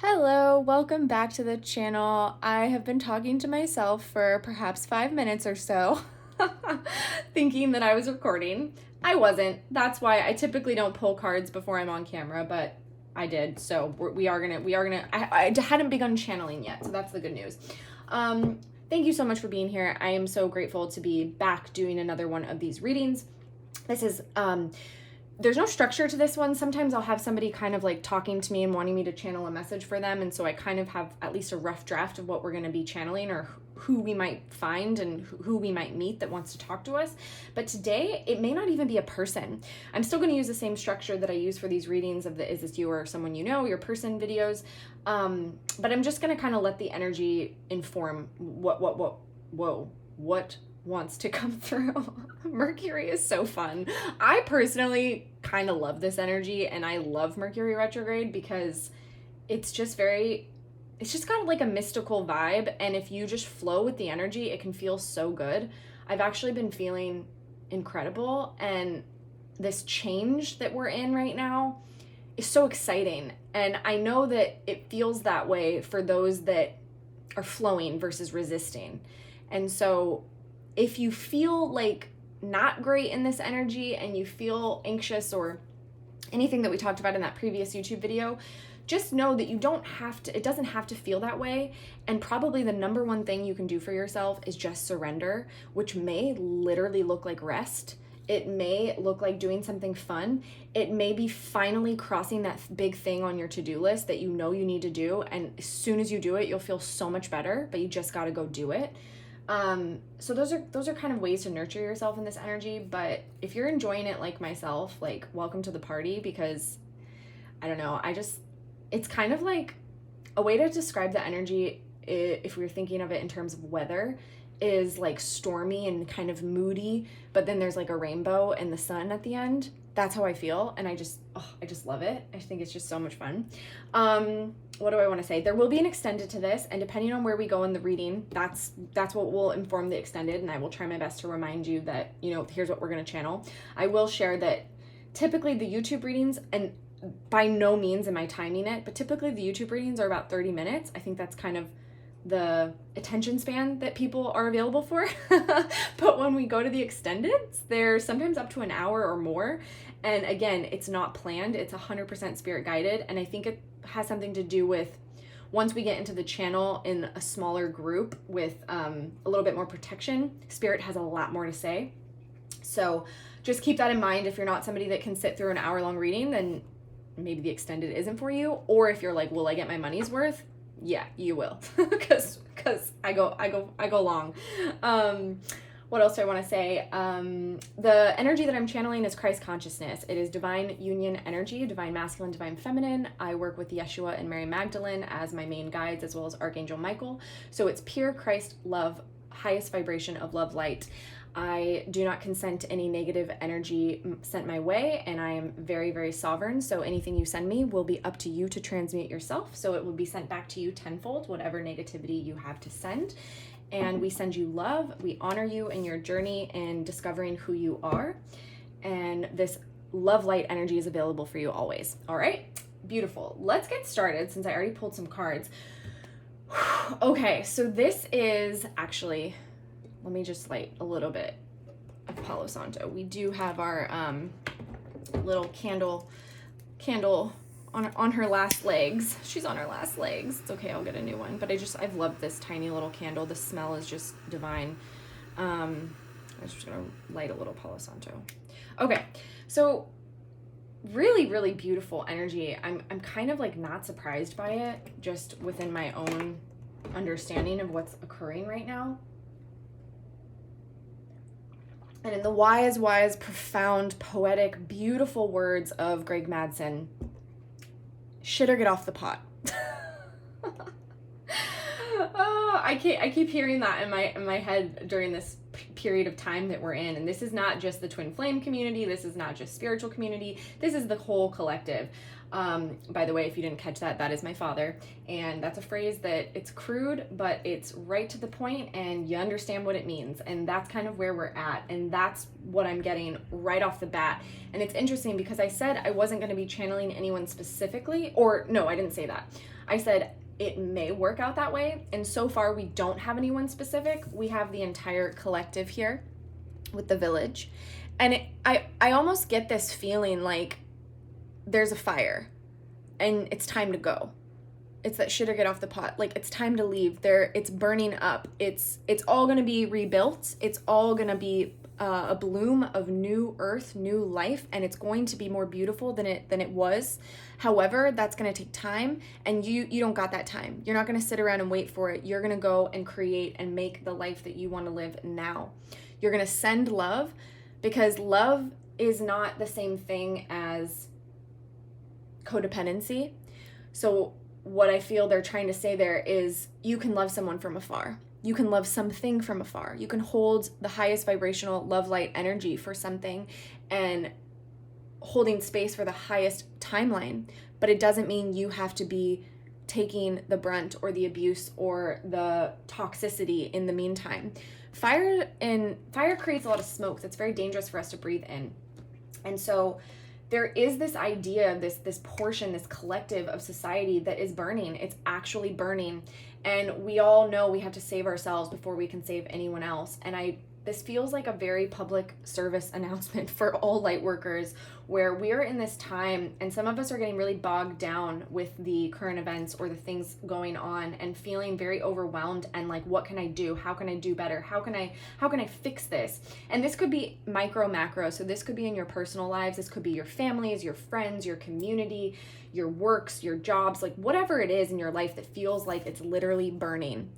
Hello, welcome back to the channel. I have been talking to myself for perhaps 5 minutes or so, thinking that I was recording. I wasn't. That's why I typically don't pull cards before I'm on camera, but I did. So we are gonna. I hadn't begun channeling yet, so that's the good news. Thank you so much for being here. I am so grateful to be back doing another one of these readings. This is there's no structure to this one. Sometimes I'll have somebody kind of like talking to me and wanting me to channel a message for them. And so I kind of have at least a rough draft of what we're going to be channeling or who we might find and who we might meet that wants to talk to us. But today it may not even be a person. I'm still going to use the same structure that I use for these readings of the Is This You or Someone You Know, Your Person videos. But I'm just going to kind of let the energy inform what wants to come through. Mercury is so fun. I personally kind of love this energy, and I love Mercury retrograde because it's just got like a mystical vibe, and if you just flow with the energy, it can feel so good. I've actually been feeling incredible, and this change that we're in right now is so exciting, and I know that it feels that way for those that are flowing versus resisting. And so if you feel like not great in this energy and you feel anxious or anything that we talked about in that previous YouTube video, just know that it doesn't have to feel that way. And probably the number one thing you can do for yourself is just surrender, which may literally look like rest. It may look like doing something fun. It may be finally crossing that big thing on your to-do list that you know you need to do. And as soon as you do it, you'll feel so much better, but you just got to go do it. So those are kind of ways to nurture yourself in this energy. But if you're enjoying it like myself, like, welcome to the party, because I don't know, it's kind of like a way to describe the energy, if we're thinking of it in terms of weather, is like stormy and kind of moody, but then there's like a rainbow and the sun at the end. That's how I feel, and I just love it. I think it's just so much fun. What do I want to say? There will be an extended to this, and depending on where we go in the reading, that's what will inform the extended, and I will try my best to remind you that, here's what we're going to channel. I will share that typically the YouTube readings, and by no means am I timing it, but typically the YouTube readings are about 30 minutes. I think that's kind of the attention span that people are available for. But when we go to the extendeds, they're sometimes up to an hour or more. And again, it's not planned. It's 100% spirit guided. And I think it has something to do with once we get into the channel in a smaller group with a little bit more protection, spirit has a lot more to say. So just keep that in mind. If you're not somebody that can sit through an hour-long reading, then maybe the extended isn't for you. Or if you're like, will I get my money's worth? Yeah, you will, because I go long. What else do I want to say? The energy that I'm channeling is Christ consciousness. It is divine union energy, divine masculine, divine feminine. I work with Yeshua and Mary Magdalene as my main guides, as well as Archangel Michael. So it's pure Christ love, highest vibration of love light. I do not consent to any negative energy sent my way, and I am very, very sovereign. So anything you send me will be up to you to transmute yourself. So it will be sent back to you tenfold, whatever negativity you have to send. And we send you love. We honor you in your journey in discovering who you are. And this love light energy is available for you always. All right, beautiful. Let's get started since I already pulled some cards. Okay, so this is actually... Let me just light a little bit of Palo Santo. We do have our little candle on her last legs. She's on her last legs. It's okay, I'll get a new one. But I've loved this tiny little candle. The smell is just divine. I'm just gonna light a little Palo Santo. Okay, so really, really beautiful energy. I'm kind of like not surprised by it, just within my own understanding of what's occurring right now. And in the wise, profound, poetic, beautiful words of Greg Madsen, shit or get off the pot. Oh, I keep hearing that in my head during this period of time that we're in. And this is not just the Twin Flame community. This is not just spiritual community. This is the whole collective. By the way, if you didn't catch that, that is my father. And that's a phrase that it's crude, but it's right to the point and you understand what it means. And that's kind of where we're at. And that's what I'm getting right off the bat. And it's interesting because I said I wasn't going to be channeling anyone specifically, or no, I didn't say that. I said it may work out that way. And so far we don't have anyone specific. We have the entire collective here with the village. And I almost get this feeling like there's a fire and it's time to go. It's that shit or get off the pot. Like, it's time to leave. It's burning up. It's all going to be rebuilt. It's all going to be a bloom of new earth, new life, and it's going to be more beautiful than it was. However, that's going to take time, and you don't got that time. You're not going to sit around and wait for it. You're going to go and create and make the life that you want to live now. You're going to send love, because love is not the same thing as codependency. So what I feel they're trying to say there is you can love someone from afar. You can love something from afar. You can hold the highest vibrational love light energy for something and holding space for the highest timeline. But it doesn't mean you have to be taking the brunt or the abuse or the toxicity in the meantime. Fire creates a lot of smoke that's very dangerous for us to breathe in. And so there is this idea of this portion, this collective of society that is burning. It's actually burning. And we all know we have to save ourselves before we can save anyone else. And this feels like a very public service announcement for all light workers, where we're in this time and some of us are getting really bogged down with the current events or the things going on and feeling very overwhelmed and like, what can I do? How can I do better? How can I fix this? And this could be micro, macro. So this could be in your personal lives. This could be your families, your friends, your community, your works, your jobs, like whatever it is in your life that feels like it's literally burning.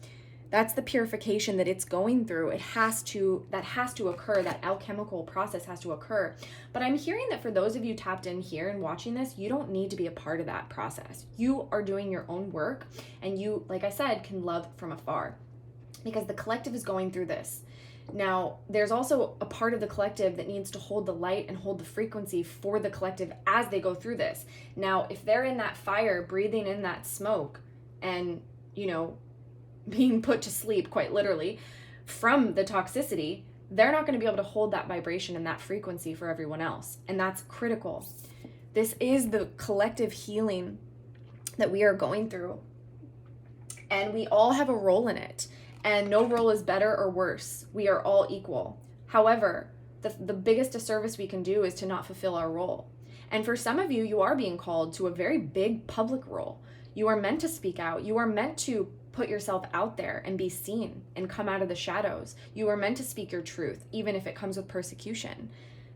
That's the purification that it's going through. That has to occur. That alchemical process has to occur. But I'm hearing that for those of you tapped in here and watching this, you don't need to be a part of that process. You are doing your own work, and you, like I said, can love from afar, because the collective is going through this. Now, there's also a part of the collective that needs to hold the light and hold the frequency for the collective as they go through this. Now, if they're in that fire, breathing in that smoke, and, being put to sleep, quite literally, from the toxicity, they're not going to be able to hold that vibration and that frequency for everyone else. And that's critical. This is the collective healing that we are going through. And we all have a role in it. And no role is better or worse. We are all equal. However, the biggest disservice we can do is to not fulfill our role. And for some of you, you are being called to a very big public role. You are meant to speak out. You are meant to put yourself out there and be seen and come out of the shadows. You are meant to speak your truth, even if it comes with persecution.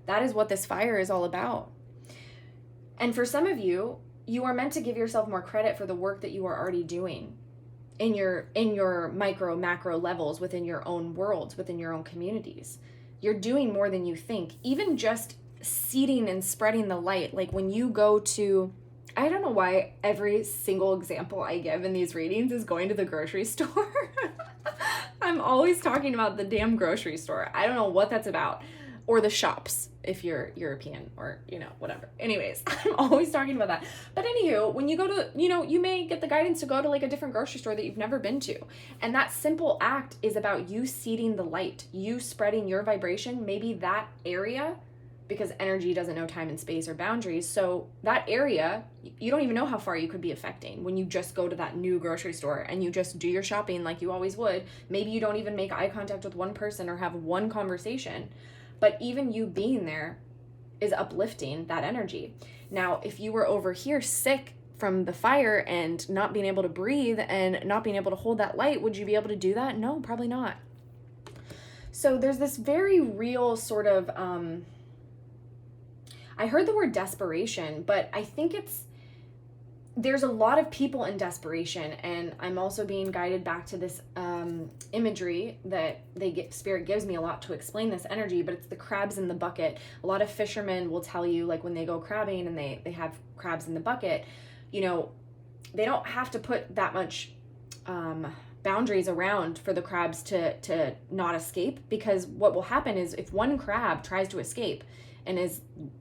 That is what this fire is all about. And for some of you, you are meant to give yourself more credit for the work that you are already doing in your micro, macro levels, within your own worlds, within your own communities. You're doing more than you think. Even just seeding and spreading the light. Like when you go to, I don't know why every single example I give in these readings is going to the grocery store. I'm always talking about the damn grocery store. I don't know what that's about. Or the shops, if you're European, or, whatever. Anyways, I'm always talking about that. But anywho, when you go to, you may get the guidance to go to like a different grocery store that you've never been to. And that simple act is about you seeding the light, you spreading your vibration, maybe that area, because energy doesn't know time and space or boundaries. So that area, you don't even know how far you could be affecting when you just go to that new grocery store and you just do your shopping like you always would. Maybe you don't even make eye contact with one person or have one conversation, but even you being there is uplifting that energy. Now, if you were over here sick from the fire and not being able to breathe and not being able to hold that light, would you be able to do that? No, probably not. So there's this very real sort of, I heard the word desperation, but I think there's a lot of people in desperation, and I'm also being guided back to this imagery that Spirit gives me a lot to explain this energy, but it's the crabs in the bucket. A lot of fishermen will tell you, like when they go crabbing and they have crabs in the bucket, they don't have to put that much boundaries around for the crabs to not escape, because what will happen is if one crab tries to escape and is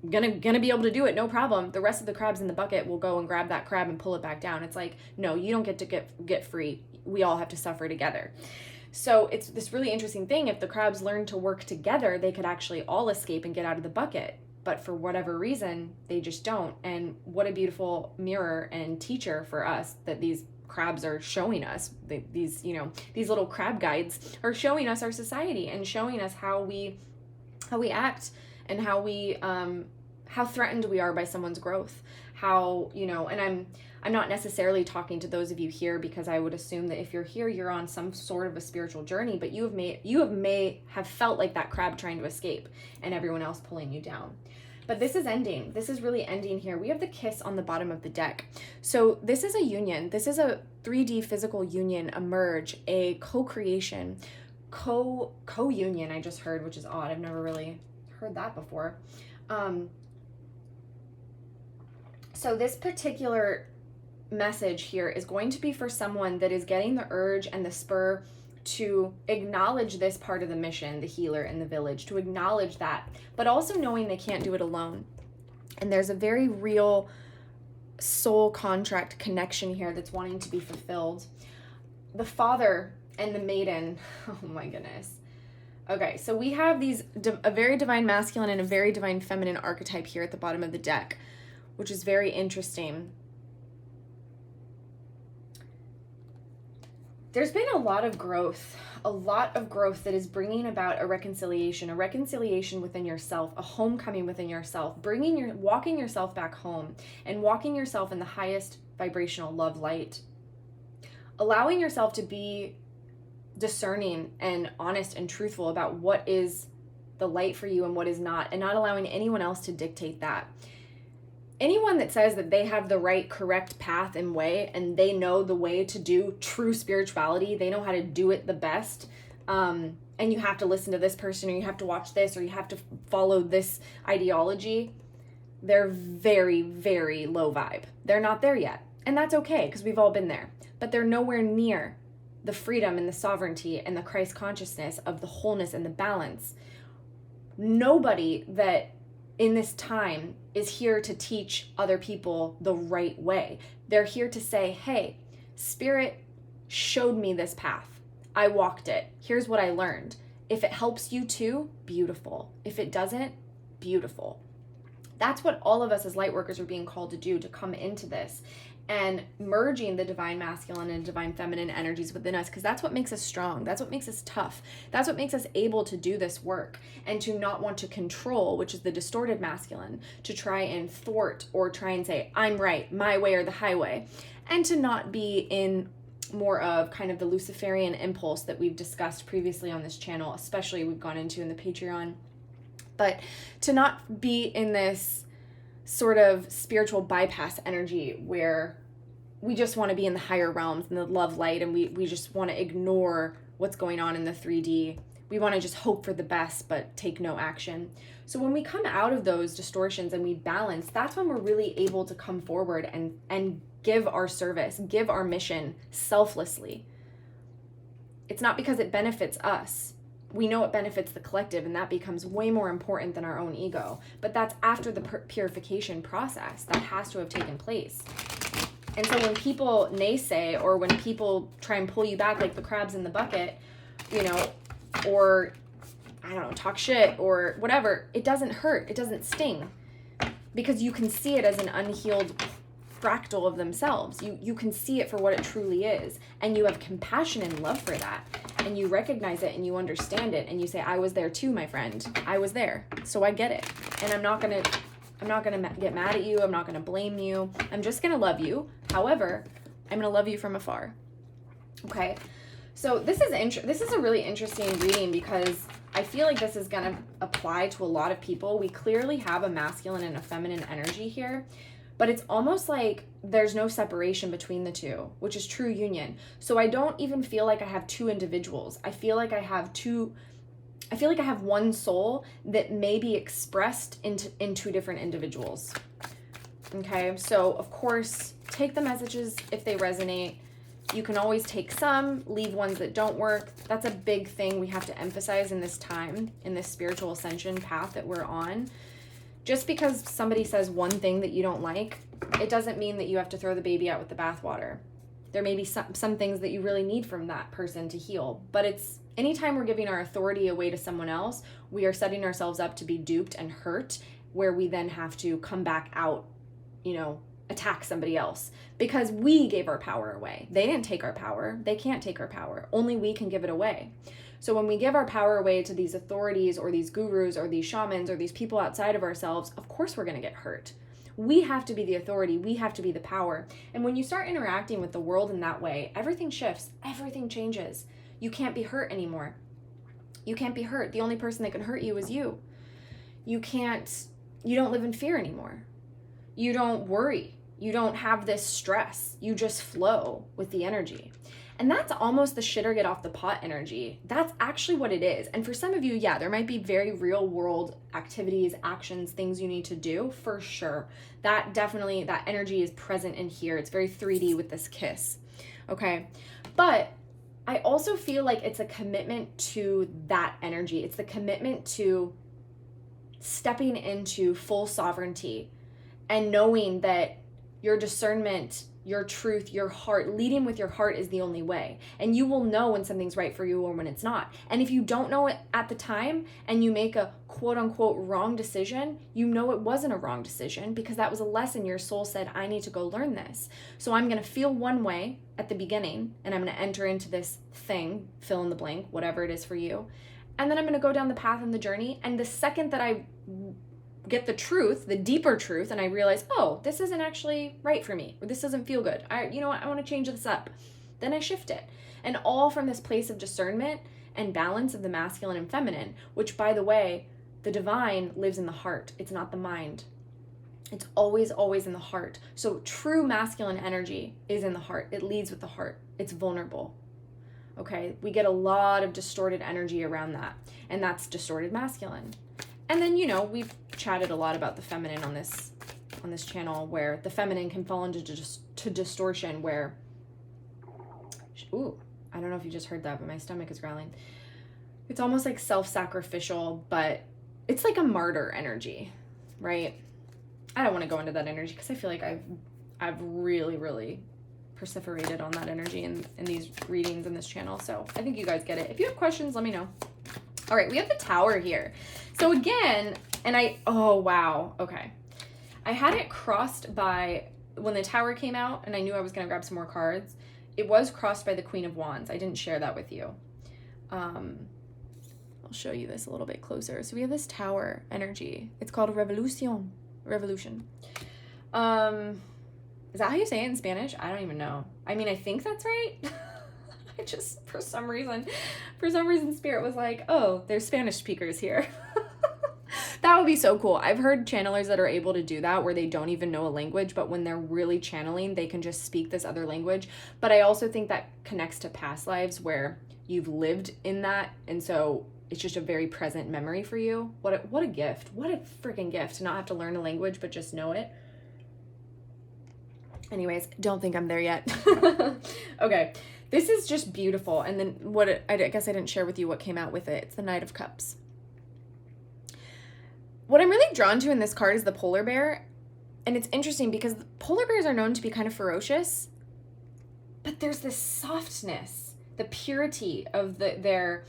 gonna be able to do it, no problem. The rest of the crabs in the bucket will go and grab that crab and pull it back down. It's like, no, you don't get to get free. We all have to suffer together. So it's this really interesting thing. If the crabs learn to work together, they could actually all escape and get out of the bucket. But for whatever reason, they just don't. And what a beautiful mirror and teacher for us that these crabs are showing us. These little crab guides are showing us our society and showing us how we act, and how threatened we are by someone's growth. And I'm not necessarily talking to those of you here, because I would assume that if you're here, you're on some sort of a spiritual journey, but you may have felt like that crab trying to escape and everyone else pulling you down. But this is ending. This is really ending here. We have the kiss on the bottom of the deck. So this is a union. This is a 3D physical union, a merge, a co-creation, co-union, I just heard, which is odd. I've never really heard that before. So this particular message here is going to be for someone that is getting the urge and the spur to acknowledge this part of the mission, the healer in the village, to acknowledge that, but also knowing they can't do it alone. And there's a very real soul contract connection here that's wanting to be fulfilled. The father and the maiden, oh my goodness. Okay, so we have a very divine masculine and a very divine feminine archetype here at the bottom of the deck, which is very interesting. There's been a lot of growth that is bringing about a reconciliation within yourself, a homecoming within yourself, walking yourself back home and walking yourself in the highest vibrational love light, allowing yourself to be discerning and honest and truthful about what is the light for you and what is not, and not allowing anyone else to dictate that. Anyone that says that they have the right, correct path and way, and they know the way to do true spirituality, they know how to do it the best, and you have to listen to this person, or you have to watch this, or you have to follow this ideology, they're very, very low vibe. They're not there yet. And that's okay, because we've all been there. But they're nowhere near the freedom and the sovereignty and the Christ consciousness of the wholeness and the balance. Nobody that in this time is here to teach other people the right way. They're here to say, hey, Spirit showed me this path. I walked it. Here's what I learned. If it helps you too, beautiful. If it doesn't, beautiful. That's what all of us as light workers are being called to do, to come into this and merging the divine masculine and divine feminine energies within us, because that's what makes us strong. That's what makes us tough. That's what makes us able to do this work and to not want to control, which is the distorted masculine, to try and thwart or try and say, I'm right, my way or the highway, and to not be in more of kind of the Luciferian impulse that we've discussed previously on this channel, especially we've gone into in the Patreon, but to not be in this sort of spiritual bypass energy where we just want to be in the higher realms and the love light, and we just want to ignore what's going on in the 3D. We want to just hope for the best but take no action. So when we come out of those distortions and we balance, that's when we're really able to come forward and give our service, give our mission selflessly. It's not because it benefits us. We know it benefits the collective, and that becomes way more important than our own ego. But that's after the purification process that has to have taken place. And so when people naysay, or when people try and pull you back like the crabs in the bucket, or, I don't know, talk shit or whatever, it doesn't hurt. It doesn't sting, because you can see it as an unhealed fractal of themselves. You can see it for what it truly is, and you have compassion and love for that, and you recognize it and you understand it, and you say, I was there too, my friend. I was there, so I get it. And I'm not gonna get mad at you. I'm not gonna blame you. I'm just gonna love you. However, I'm gonna love you from afar. Okay, so this is a really interesting reading, because I feel like this is gonna apply to a lot of people. We clearly have a masculine and a feminine energy here, but it's almost like there's no separation between the two, which is true union. So I don't even feel like I have two individuals. I feel like I have one soul that may be expressed in two different individuals. Okay, so of course, take the messages if they resonate. You can always take some, leave ones that don't work. That's a big thing we have to emphasize in this time, in this spiritual ascension path that we're on. Just because somebody says one thing that you don't like, it doesn't mean that you have to throw the baby out with the bathwater. There may be some things that you really need from that person to heal, but it's anytime we're giving our authority away to someone else, we are setting ourselves up to be duped and hurt, where we then have to come back out, attack somebody else because we gave our power away. They didn't take our power. They can't take our power. Only we can give it away. So when we give our power away to these authorities or these gurus or these shamans or these people outside of ourselves, of course we're going to get hurt. We have to be the authority. We have to be the power. And when you start interacting with the world in that way, everything shifts. Everything changes. You can't be hurt anymore. You can't be hurt. The only person that can hurt you is you. You don't live in fear anymore. You don't worry. You don't have this stress. You just flow with the energy. And that's almost the shit or get off the pot energy. That's actually what it is. And for some of you, yeah, there might be very real world activities, actions, things you need to do for sure. That energy is present in here. It's very 3D with this kiss. Okay. But I also feel like it's a commitment to that energy. It's the commitment to stepping into full sovereignty and knowing that your discernment, your truth, your heart, leading with your heart is the only way. And you will know when something's right for you or when it's not. And if you don't know it at the time and you make a quote unquote wrong decision, you know it wasn't a wrong decision because that was a lesson your soul said, I need to go learn this. So I'm going to feel one way at the beginning and I'm going to enter into this thing, fill in the blank, whatever it is for you. And then I'm going to go down the path and the journey. And the second that I get the truth, the deeper truth, and I realize, oh, this isn't actually right for me, or this doesn't feel good. I want to change this up. Then I shift it. And all from this place of discernment and balance of the masculine and feminine, which, by the way, the divine lives in the heart. It's not the mind. It's always, always in the heart. So true masculine energy is in the heart. It leads with the heart. It's vulnerable. Okay? We get a lot of distorted energy around that, and that's distorted masculine. And then, we've chatted a lot about the feminine on this channel, where the feminine can fall into distortion, where, I don't know if you just heard that, but my stomach is growling. It's almost like self-sacrificial, but it's like a martyr energy, right? I don't want to go into that energy because I feel like I've really, really perseverated on that energy in these readings in this channel. So I think you guys get it. If you have questions, let me know. All right, we have the Tower here. So again, oh wow, okay. I had it crossed by, when the Tower came out and I knew I was gonna grab some more cards, it was crossed by the Queen of Wands. I didn't share that with you. I'll show you this a little bit closer. So we have this Tower energy. It's called Revolution. Is that how you say it in Spanish? I don't even know. I mean, I think that's right. I just, for some reason, Spirit was like, oh, there's Spanish speakers here. That would be so cool. I've heard channelers that are able to do that where they don't even know a language, but when they're really channeling, they can just speak this other language. But I also think that connects to past lives where you've lived in that, and so it's just a very present memory for you. What a gift. What a freaking gift to not have to learn a language, but just know it. Anyways, don't think I'm there yet. Okay. This is just beautiful. And then I guess I didn't share with you what came out with it. It's the Knight of Cups. What I'm really drawn to in this card is the polar bear. And it's interesting because polar bears are known to be kind of ferocious, but there's this softness, the purity of their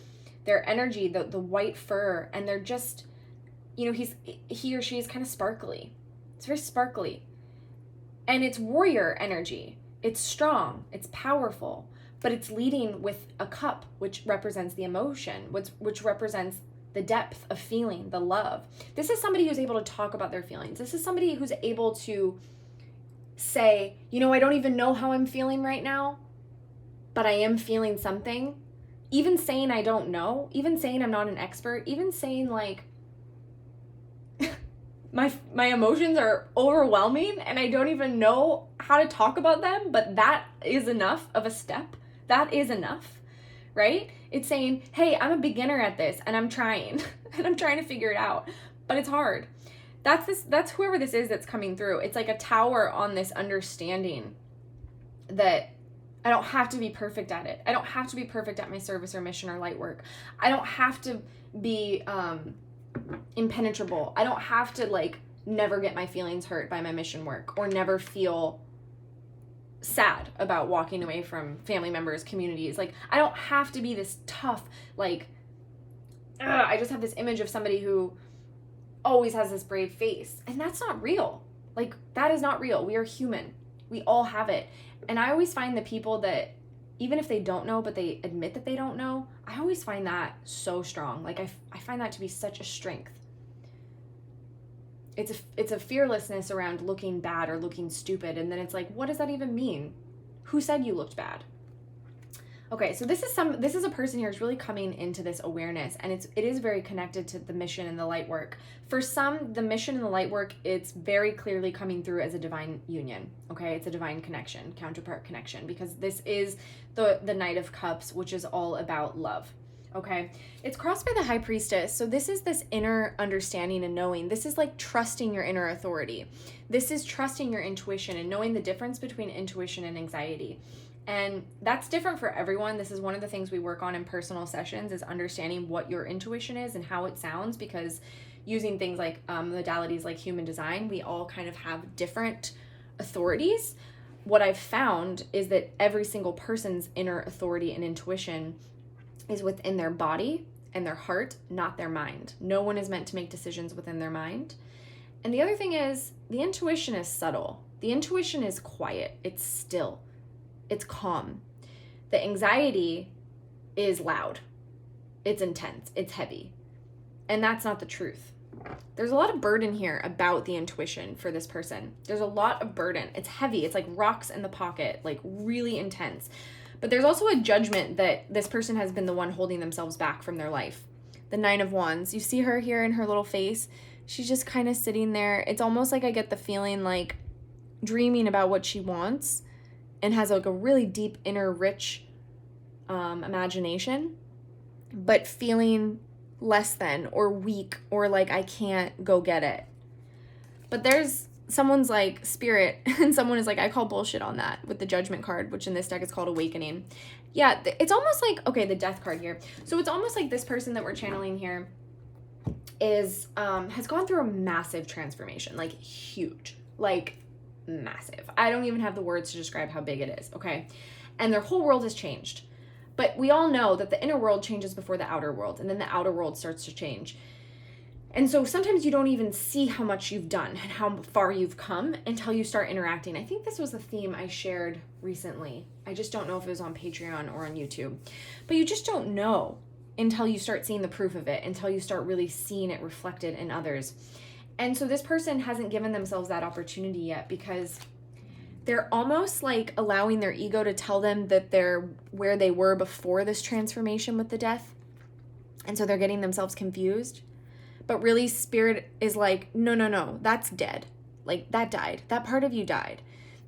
energy, the white fur, and they're just, he or she is kind of sparkly. It's very sparkly. And it's warrior energy. It's strong, it's powerful, but it's leading with a cup, which represents the emotion, which represents the depth of feeling, the love. This is somebody who's able to talk about their feelings. This is somebody who's able to say, I don't even know how I'm feeling right now, but I am feeling something. Even saying I don't know, even saying I'm not an expert, even saying like, my emotions are overwhelming and I don't even know how to talk about them, but that is enough of a step. That is enough, right? It's saying, hey, I'm a beginner at this and I'm trying and I'm trying to figure it out, but it's hard. That's whoever this is that's coming through. It's like a tower on this understanding that I don't have to be perfect at it. I don't have to be perfect at my service or mission or light work. I don't have to be impenetrable. I don't have to never get my feelings hurt by my mission work, or never feel sad about walking away from family members, communities. Like, I don't have to be this tough, like, I just have this image of somebody who always has this brave face. And that's not real. Like, that is not real. We are human. We all have it. And I always find the people that, even if they don't know, but they admit that they don't know, I always find that so strong. Like, I find that to be such a strength. It's a fearlessness around looking bad or looking stupid. And then it's like, what does that even mean? Who said you looked bad? Okay, so this is a person here who's really coming into this awareness, and it is very connected to the mission and the light work. For some, the mission and the light work, it's very clearly coming through as a divine union. Okay, it's a divine connection, counterpart connection, because this is the Knight of Cups, which is all about love. Okay, it's crossed by the High Priestess. So this is this inner understanding and knowing. This is like trusting your inner authority. This is trusting your intuition and knowing the difference between intuition and anxiety. And that's different for everyone. This is one of the things we work on in personal sessions, is understanding what your intuition is and how it sounds, because using things like modalities like human design, we all kind of have different authorities. What I've found is that every single person's inner authority and intuition is within their body and their heart, not their mind. No one is meant to make decisions within their mind. And the other thing is, the intuition is subtle. The intuition is quiet. It's still. It's calm. The anxiety is loud. It's intense. It's heavy. And that's not the truth. There's a lot of burden here about the intuition for this person. There's a lot of burden. It's heavy. It's like rocks in the pocket, like really intense. But there's also a judgment that this person has been the one holding themselves back from their life. The Nine of Wands. You see her here in her little face. She's just kind of sitting there. It's almost like I get the feeling like dreaming about what she wants, and has like a really deep inner rich imagination, but feeling less than or weak or like I can't go get it. But there's someone's like spirit, and someone is like, I call bullshit on that, with the Judgment card, which in this deck is called Awakening. Yeah, it's almost like, okay, the Death card here. So it's almost like this person that we're channeling here is has gone through a massive transformation, like huge, like massive. I don't even have the words to describe how big it is, okay? And their whole world has changed. But we all know that the inner world changes before the outer world, and then the outer world starts to change. And so sometimes you don't even see how much you've done and how far you've come until you start interacting. I think this was a theme I shared recently. I just don't know if it was on Patreon or on YouTube. But you just don't know until you start seeing the proof of it, until you start really seeing it reflected in others. And so this person hasn't given themselves that opportunity yet, because they're almost like allowing their ego to tell them that they're where they were before this transformation with the Death. And so they're getting themselves confused. But really, Spirit is like, no, that's dead. Like, that died. That part of you died.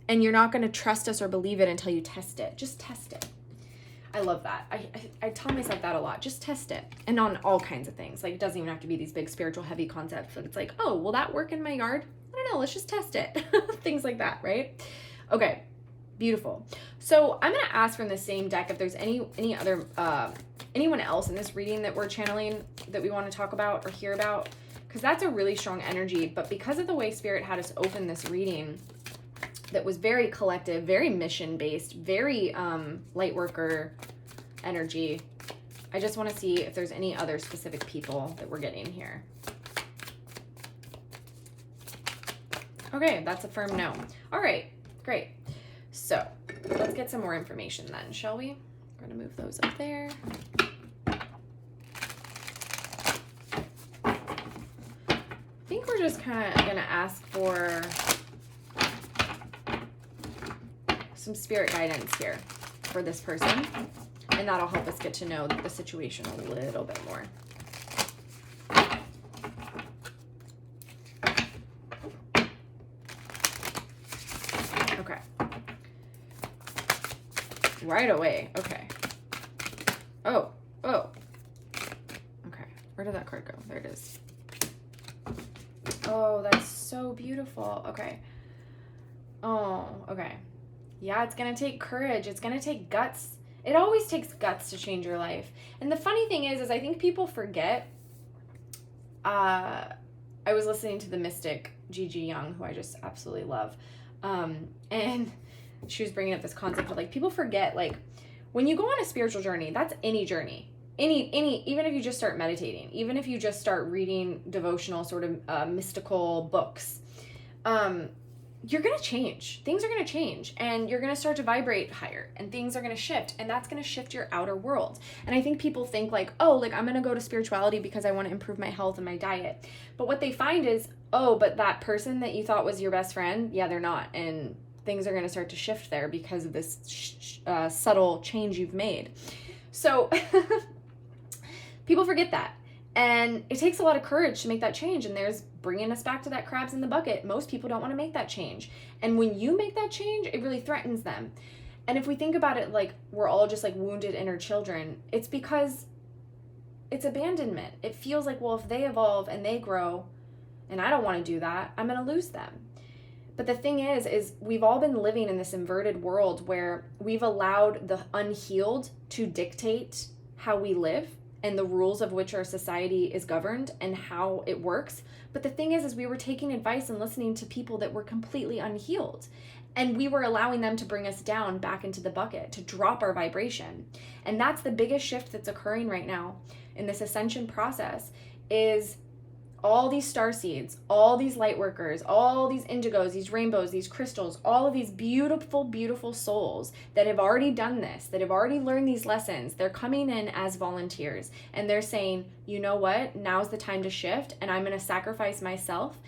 And you're not going to trust us or believe it until you test it. Just test it. I love that. I tell myself that a lot. Just test it. And on all kinds of things. Like, it doesn't even have to be these big spiritual heavy concepts. But it's like, oh, will that work in my yard? I don't know. Let's just test it. Things like that, right? Okay. Beautiful. So I'm going to ask from the same deck if there's any other, anyone else in this reading that we're channeling that we want to talk about or hear about, because that's a really strong energy. But because of the way Spirit had us open this reading, that was very collective, very mission-based, very light worker energy, I just want to see if there's any other specific people that we're getting here. Okay, that's a firm no. All right, great. So let's get some more information then, shall we? We're going to move those up there. I think we're just kind of going to ask for some spirit guidance here for this person, and that'll help us get to know the situation a little bit more. Okay. Right away. Okay. Oh. Okay. Where did that card go? There it is. Oh, that's so beautiful. Okay. Oh, okay. Yeah, it's going to take courage. It's going to take guts. It always takes guts to change your life. And the funny thing is I think people forget. I was listening to the Mystic Gigi Young, who I just absolutely love. And she was bringing up this concept of like, people forget, like, when you go on a spiritual journey, that's any journey. Even if you just start meditating, even if you just start reading devotional sort of mystical books, you're going to change. Things are going to change, and you're going to start to vibrate higher, and things are going to shift, and that's going to shift your outer world. And I think people think like, oh, like I'm going to go to spirituality because I want to improve my health and my diet. But what they find is, oh, but that person that you thought was your best friend, yeah, they're not. And things are going to start to shift there because of this subtle change you've made. So people forget that. And it takes a lot of courage to make that change. And there's bringing us back to that crabs in the bucket. Most people don't want to make that change. And when you make that change, it really threatens them. And if we think about it like we're all just like wounded inner children, it's because it's abandonment. It feels like, well, if they evolve and they grow and I don't want to do that, I'm going to lose them. But the thing is we've all been living in this inverted world where we've allowed the unhealed to dictate how we live and the rules of which our society is governed and how it works. But the thing is we were taking advice and listening to people that were completely unhealed. And we were allowing them to bring us down back into the bucket, to drop our vibration. And that's the biggest shift that's occurring right now in this ascension process, is all these star seeds, all these light workers, all these indigos, these rainbows, these crystals, all of these beautiful, beautiful souls that have already done this, that have already learned these lessons, they're coming in as volunteers. And they're saying, you know what, now's the time to shift, and I'm going to sacrifice myself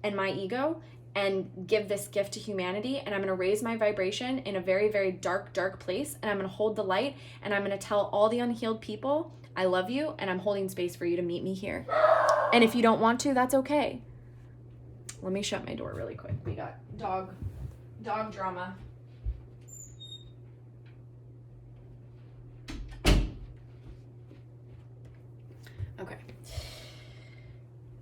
and my ego and give this gift to humanity, and I'm going to raise my vibration in a very, very dark, dark place, and I'm going to hold the light, and I'm going to tell all the unhealed people, I love you, and I'm holding space for you to meet me here. And if you don't want to, that's okay. Let me shut my door really quick. We got dog drama. Okay.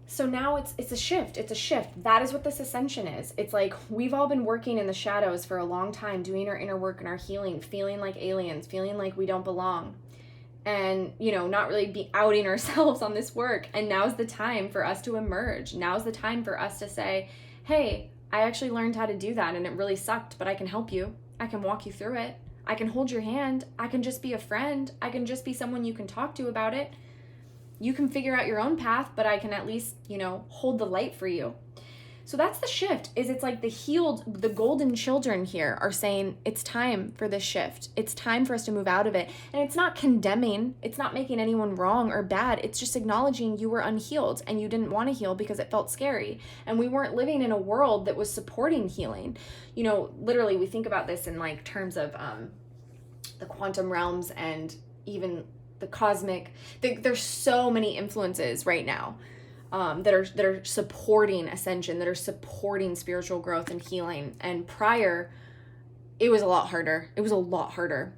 So now it's a shift. It's a shift. That is what this ascension is. It's like we've all been working in the shadows for a long time, doing our inner work and our healing, feeling like aliens, feeling like we don't belong. And, you know, not really be outing ourselves on this work. And now's the time for us to emerge. Now's the time for us to say, hey, I actually learned how to do that and it really sucked, but I can help you. I can walk you through it. I can hold your hand. I can just be a friend. I can just be someone you can talk to about it. You can figure out your own path, but I can at least, you know, hold the light for you. So that's the shift, is it's like the healed, the golden children here are saying it's time for this shift. It's time for us to move out of it. And it's not condemning. It's not making anyone wrong or bad. It's just acknowledging you were unhealed and you didn't want to heal because it felt scary. And we weren't living in a world that was supporting healing. You know, literally we think about this in like terms of the quantum realms and even the cosmic. There's so many influences right now. That are supporting ascension, that are supporting spiritual growth and healing. And prior, it was a lot harder. It was a lot harder.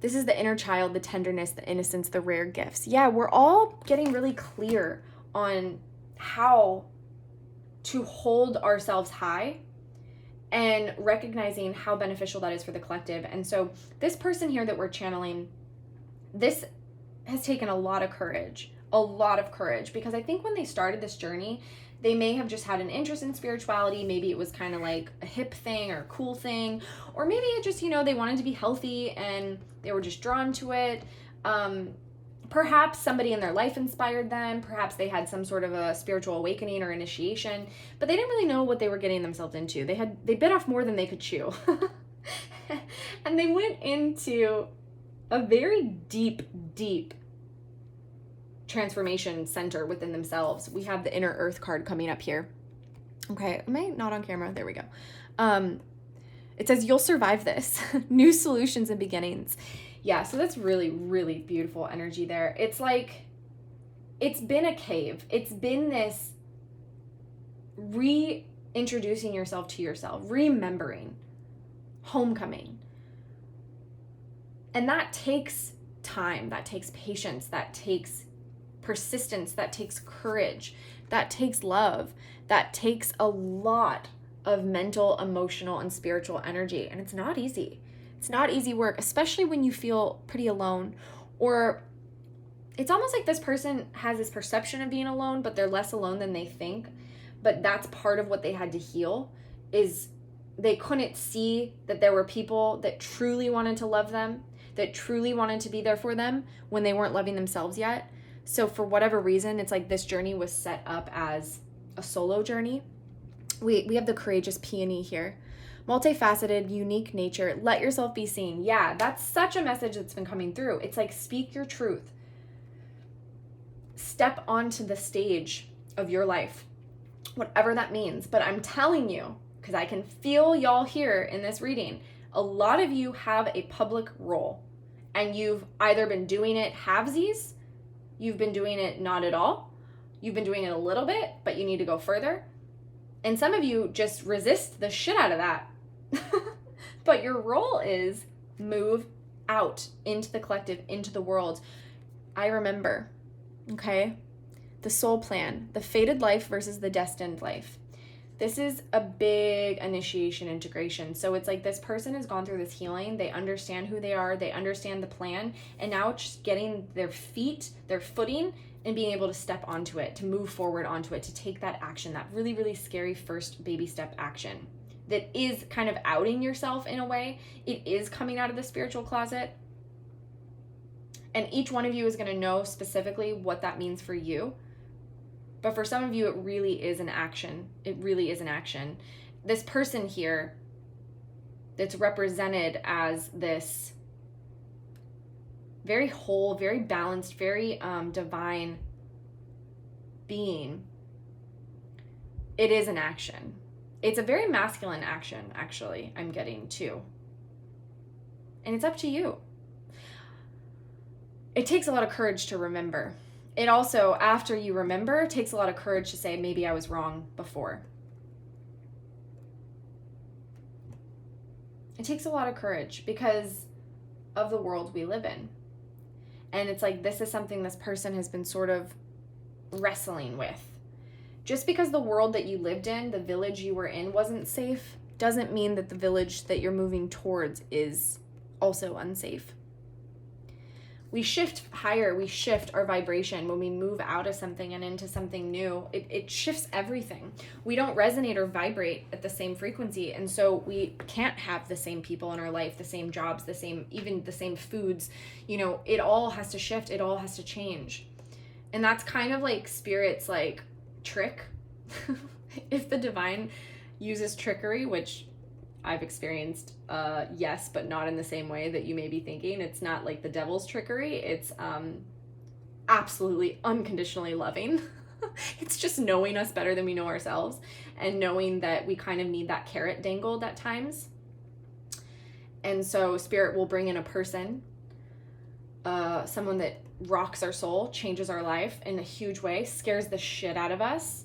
This is the inner child, the tenderness, the innocence, the rare gifts. Yeah, we're all getting really clear on how to hold ourselves high and recognizing how beneficial that is for the collective. And so this person here that we're channeling, this has taken a lot of courage. Because I think when they started this journey, they may have just had an interest in spirituality. Maybe it was kind of like a hip thing or a cool thing, or maybe it just, you know, they wanted to be healthy and they were just drawn to it. Perhaps somebody in their life inspired them. Perhaps they had some sort of a spiritual awakening or initiation, but they didn't really know what they were getting themselves into. They bit off more than they could chew. And they went into a very deep transformation center within themselves. We have the inner earth card coming up here. Okay, am I not on camera? There we go. It says, you'll survive this. New solutions and beginnings. Yeah, so that's really, really beautiful energy there. It's like, it's been a cave. It's been this reintroducing yourself to yourself, remembering, homecoming. And that takes time, that takes patience, that takes persistence, that takes courage, that takes love, that takes a lot of mental, emotional, and spiritual energy. And it's not easy. It's not easy work, especially when you feel pretty alone, or it's almost like this person has this perception of being alone, but they're less alone than they think. but that's part of what they had to heal, is they couldn't see that there were people that truly wanted to love them, that truly wanted to be there for them when they weren't loving themselves yet. So for whatever reason, it's like this journey was set up as a solo journey. We have the courageous peony here. Multifaceted, unique nature. Let yourself be seen. Yeah, that's such a message that's been coming through. It's like, speak your truth. Step onto the stage of your life, whatever that means. But I'm telling you, because I can feel y'all here in this reading, a lot of you have a public role, and you've either been doing it halvesies, you've been doing it not at all, you've been doing it a little bit, but you need to go further. And some of you just resist the shit out of that. But your role is move out into the collective, into the world. I remember, okay, the soul plan, the fated life versus the destined life. This is a big initiation integration. So it's like this person has gone through this healing. They understand who they are. They understand the plan. And now it's just getting their feet, their footing, and being able to step onto it, to move forward onto it, to take that action, that really, really scary first baby step action that is kind of outing yourself in a way. It is coming out of the spiritual closet. And each one of you is going to know specifically what that means for you. But for some of you, it really is an action. It really is an action. This person here that's represented as this very whole, very balanced, very divine being, it is an action. It's a very masculine action, actually, I'm getting too. And it's up to you. It takes a lot of courage to remember. It also, after you remember, takes a lot of courage to say, maybe I was wrong before. It takes a lot of courage because of the world we live in. And it's like, this is something this person has been sort of wrestling with. Just because the world that you lived in, the village you were in, wasn't safe, doesn't mean that the village that you're moving towards is also unsafe. We shift higher, we shift our vibration when we move out of something and into something new. It shifts everything. We don't resonate or vibrate at the same frequency, and so we can't have the same people in our life, the same jobs, even the same foods. You know, it all has to shift, it all has to change. And that's kind of like Spirit's like trick. If the divine uses trickery, which I've experienced, yes, but not in the same way that you may be thinking. It's not like the devil's trickery. It's absolutely unconditionally loving. It's just knowing us better than we know ourselves, and knowing that we kind of need that carrot dangled at times. And so Spirit will bring in a person, someone that rocks our soul, changes our life in a huge way, scares the shit out of us,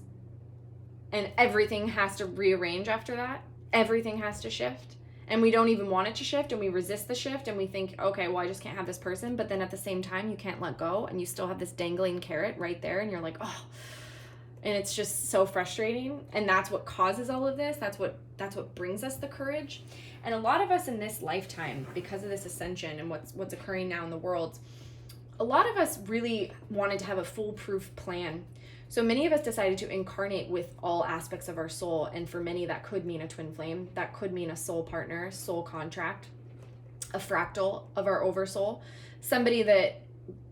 and everything has to rearrange after that. Everything has to shift, and we don't even want it to shift, and we resist the shift, and we think, okay, well, I just can't have this person. But then at the same time, you can't let go, and you still have this dangling carrot right there, and you're like, oh, and it's just so frustrating. And that's what causes all of this. That's what brings us the courage. And a lot of us in this lifetime, because of this ascension and what's occurring now in the world, a lot of us really wanted to have a foolproof plan. So many of us decided to incarnate with all aspects of our soul. And for many, that could mean a twin flame. That could mean a soul partner, soul contract, a fractal of our oversoul, somebody that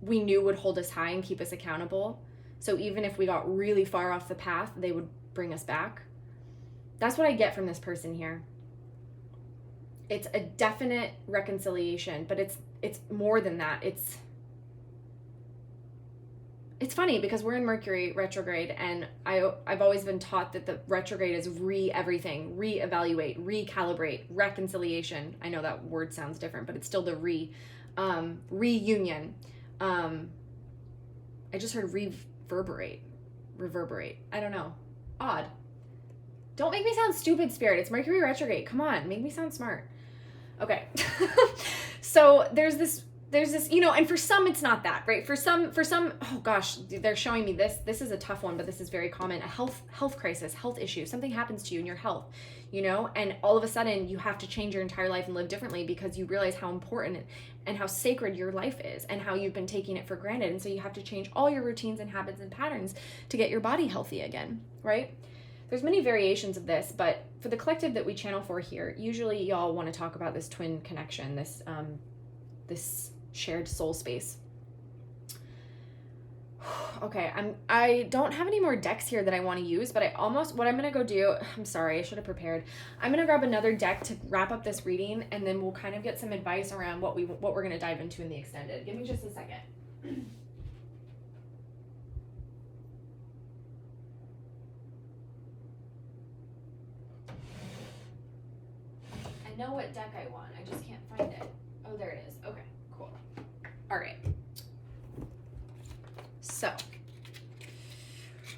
we knew would hold us high and keep us accountable. So even if we got really far off the path, they would bring us back. That's what I get from this person here. It's a definite reconciliation, but it's more than that. It's funny because we're in Mercury retrograde, and I've always been taught that the retrograde is everything, reevaluate, recalibrate, reconciliation. I know that word sounds different, but it's still the reunion. I just heard reverberate. I don't know. Odd. Don't make me sound stupid, Spirit. It's Mercury retrograde. Come on, make me sound smart. Okay. So there's this, you know, and for some it's not that, right? For some, oh gosh, they're showing me this. This is a tough one, but this is very common. A health crisis, health issue. Something happens to you in your health, you know, and all of a sudden you have to change your entire life and live differently because you realize how important and how sacred your life is and how you've been taking it for granted. And so you have to change all your routines and habits and patterns to get your body healthy again, right? there's many variations of this, but for the collective that we channel for here, usually y'all want to talk about this twin connection, this shared soul space. Okay, I don't have any more decks here that I want to use, but what I'm going to go do, I'm sorry, I should have prepared. I'm going to grab another deck to wrap up this reading, and then we'll kind of get some advice around what we're going to dive into in the extended. Give me just a second. I know what deck I want. I just can't find it. Oh, there it is. Okay, cool. All right. So,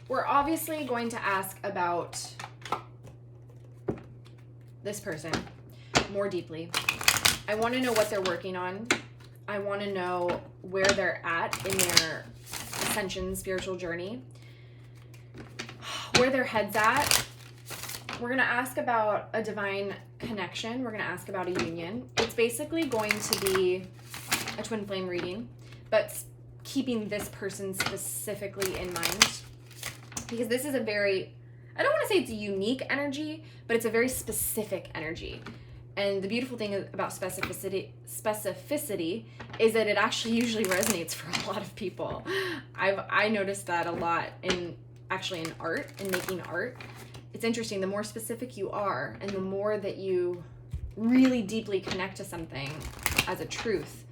we're obviously going to ask about this person more deeply. I want to know what they're working on. I want to know where they're at in their ascension spiritual journey, where their head's at. We're going to ask about a divine connection. We're going to ask about a union. It's basically going to be a twin flame reading, but keeping this person specifically in mind, because this is a very, I don't want to say it's a unique energy, but it's a very specific energy. And the beautiful thing about specificity is that it actually usually resonates for a lot of people. I noticed that a lot in art, in making art. It's interesting, the more specific you are and the more that you really deeply connect to something as a truth,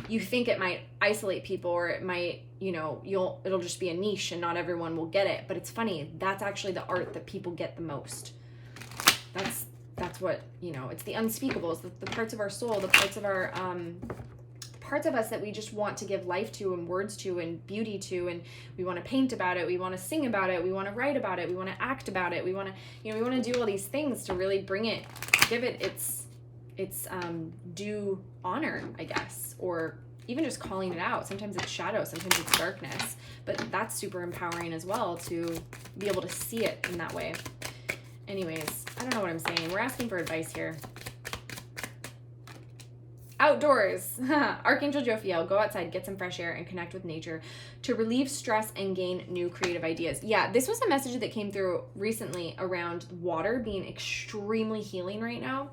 you think it might isolate people, or it might, it'll just be a niche and not everyone will get it. But it's funny, that's actually the art that people get the most. That's what, it's the unspeakables, the parts of our soul, the parts of our, parts of us that we just want to give life to and words to and beauty to, and we want to paint about it, we want to sing about it, we want to write about it, we want to act about it, we want to, we want to do all these things to really give it its due honor, I guess, or even just calling it out. Sometimes it's shadow, sometimes it's darkness, but that's super empowering as well to be able to see it in that way. Anyways, I don't know what I'm saying. We're asking for advice here. Outdoors. Archangel Jophiel, go outside, get some fresh air, and connect with nature to relieve stress and gain new creative ideas. Yeah, this was a message that came through recently around water being extremely healing right now.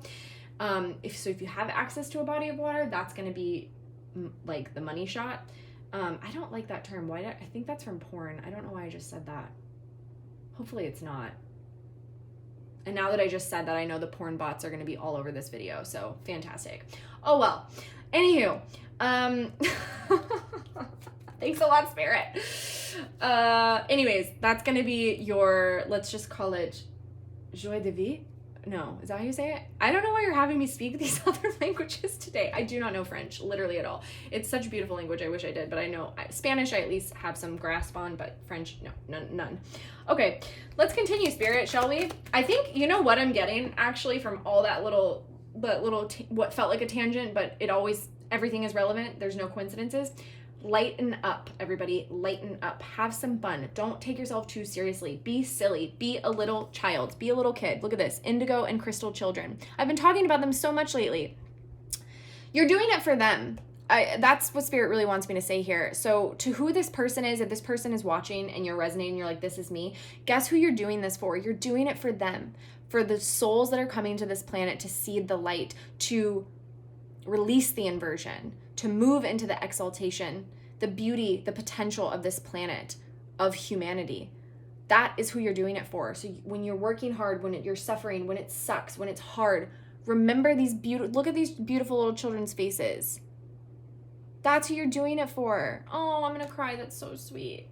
If you have access to a body of water, that's going to be like the money shot. I don't like that term. I think that's from porn. I don't know why I just said that. Hopefully it's not. And now that I just said that, I know the porn bots are going to be all over this video. So fantastic. Oh, well. Anywho. Thanks a lot, Spirit. Anyways, that's going to be your, let's just call it joie de vie. No, is that how you say it? I don't know why you're having me speak these other languages today. I do not know French, literally at all. It's such a beautiful language. I wish I did, but I know Spanish I at least have some grasp on, but French, no, none. Okay, let's continue, Spirit, shall we? I think, you know what I'm getting, actually, from all that what felt like a tangent, but everything is relevant. There's no coincidences. Lighten up, everybody. Lighten up. Have some fun. Don't take yourself too seriously. Be silly. Be a little child. Be a little kid. Look at this. Indigo and crystal children. I've been talking about them so much lately. You're doing it for them. That's what Spirit really wants me to say here. So to who this person is, if this person is watching and you're resonating, you're like, this is me, guess who you're doing this for? You're doing it for them. For the souls that are coming to this planet to see the light, to release the inversion, to move into the exaltation, the beauty, the potential of this planet, of humanity. That is who you're doing it for. So when you're working hard, when you're suffering, when it sucks, when it's hard, remember look at these beautiful little children's faces. That's who you're doing it for. Oh, I'm going to cry. That's so sweet.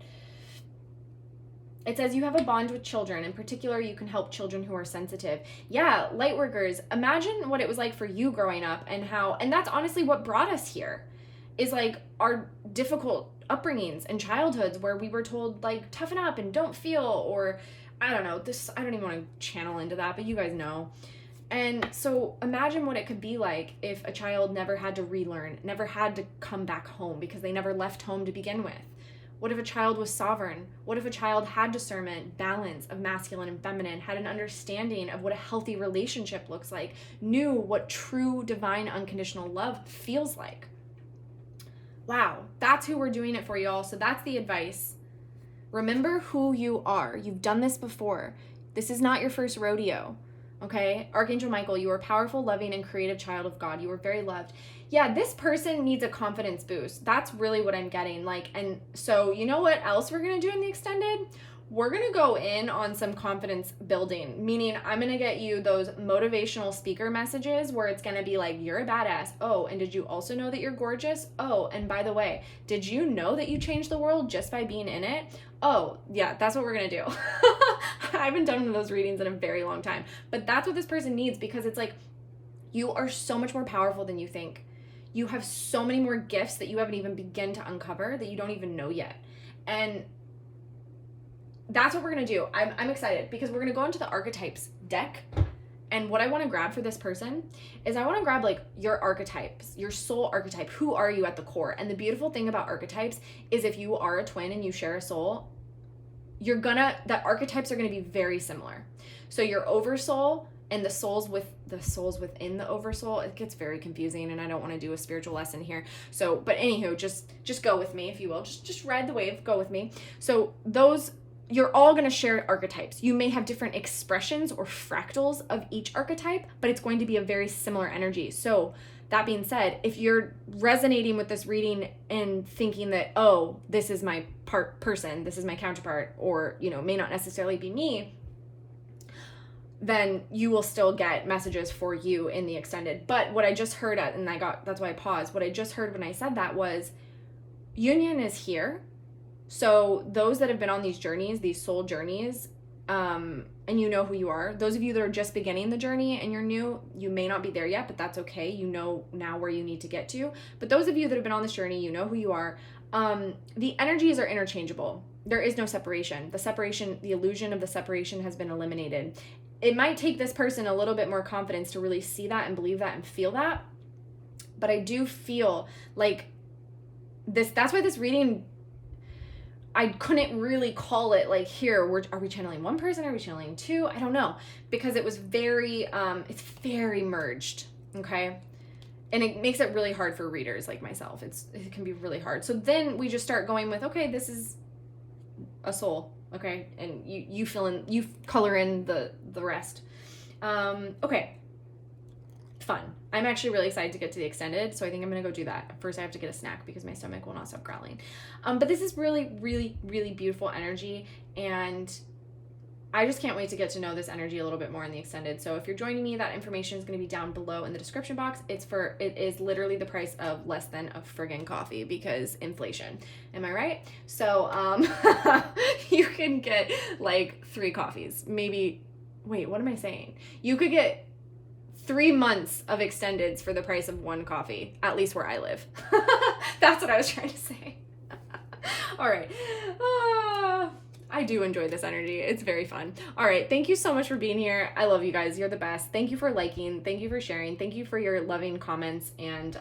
It says you have a bond with children. In particular, you can help children who are sensitive. Yeah, light workers, imagine what it was like for you growing up and that's honestly what brought us here, is like our difficult upbringings and childhoods where we were told like toughen up and don't feel, or I don't know, I don't even want to channel into that, but you guys know. And so imagine what it could be like if a child never had to relearn, never had to come back home because they never left home to begin with. What if a child was sovereign? What if a child had discernment, balance of masculine and feminine, had an understanding of what a healthy relationship looks like, knew what true divine unconditional love feels like? Wow, that's who we're doing it for, y'all. So that's the advice. Remember who you are. You've done this before. This is not your first rodeo. Okay? Archangel Michael, you are a powerful, loving, and creative child of God. You are very loved. Yeah, this person needs a confidence boost. That's really what I'm getting. Like, and so you know what else we're going to do in the extended? We're going to go in on some confidence building, meaning I'm going to get you those motivational speaker messages where it's going to be like, you're a badass. Oh, and did you also know that you're gorgeous? Oh, and by the way, did you know that you changed the world just by being in it? Oh, yeah, that's what we're going to do. I haven't done one of those readings in a very long time, but that's what this person needs, because it's like, you are so much more powerful than you think. You have so many more gifts that you haven't even begun to uncover that you don't even know yet. And that's what we're going to do. I'm excited because we're going to go into the archetypes deck. And what I want to grab for this person is I want to grab like your archetypes, your soul archetype. Who are you at the core? And the beautiful thing about archetypes is if you are a twin and you share a soul, the archetypes are going to be very similar. So your oversoul and the souls within the oversoul, it gets very confusing, and I don't want to do a spiritual lesson here. So, but anywho, just go with me, if you will. Just ride the wave, go with me. So those, you're all going to share archetypes. You may have different expressions or fractals of each archetype, but it's going to be a very similar energy. So that being said, if you're resonating with this reading and thinking that, oh, this is my person, this is my counterpart, or, may not necessarily be me, then you will still get messages for you in the extended. But what I just heard, that's why I paused. What I just heard when I said that was, union is here. So those that have been on these journeys, these soul journeys, and you know who you are. Those of you that are just beginning the journey and you're new, you may not be there yet, but that's okay. You know now where you need to get to. But those of you that have been on this journey, you know who you are. The energies are interchangeable. There is no separation. The illusion of the separation has been eliminated. It might take this person a little bit more confidence to really see that and believe that and feel that. But I do feel like that's why this reading, I couldn't really call it like, are we channeling one person? Are we channeling two? I don't know, because it was it's very merged. Okay. And it makes it really hard for readers like myself. It can be really hard. So then we just start going with, okay, this is a soul. Okay. And you color in the rest. Okay. Fun. I'm actually really excited to get to the extended, so I think I'm gonna go do that. First, I have to get a snack because my stomach will not stop growling. But this is really, really, really beautiful energy, and I just can't wait to get to know this energy a little bit more in the extended. So if you're joining me, that information is going to be down below in the description box. It is literally the price of less than a friggin' coffee because inflation. Am I right? So you can get like 3 coffees. Maybe, wait, what am I saying? You could get 3 months of extendeds for the price of 1 coffee, at least where I live. That's what I was trying to say. All right. I do enjoy this energy. It's very fun. All right. Thank you so much for being here. I love you guys. You're the best. Thank you for liking. Thank you for sharing. Thank you for your loving comments. And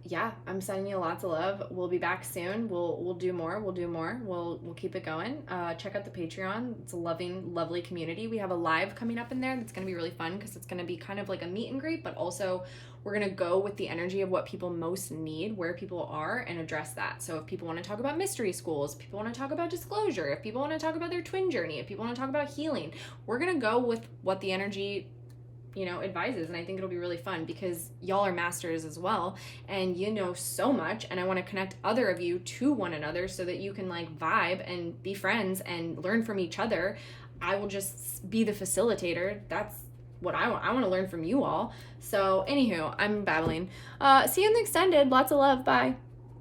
yeah, I'm sending you lots of love. We'll be back soon. We'll do more. We'll keep it going. Check out the Patreon. It's a lovely community. We have a live coming up in there that's going to be really fun because it's going to be kind of like a meet and greet, but also we're going to go with the energy of what people most need, where people are, and address that. So if people want to talk about mystery schools, people want to talk about disclosure, if people want to talk about their twin journey, if people want to talk about healing, we're going to go with what the energy advises. And I think it'll be really fun because y'all are masters as well, and you know so much, and I want to connect other of you to one another so that you can like vibe and be friends and learn from each other. I will just be the facilitator. That's what I want to learn from you all. So anywho, I'm babbling. See you in the extended. Lots of love. Bye.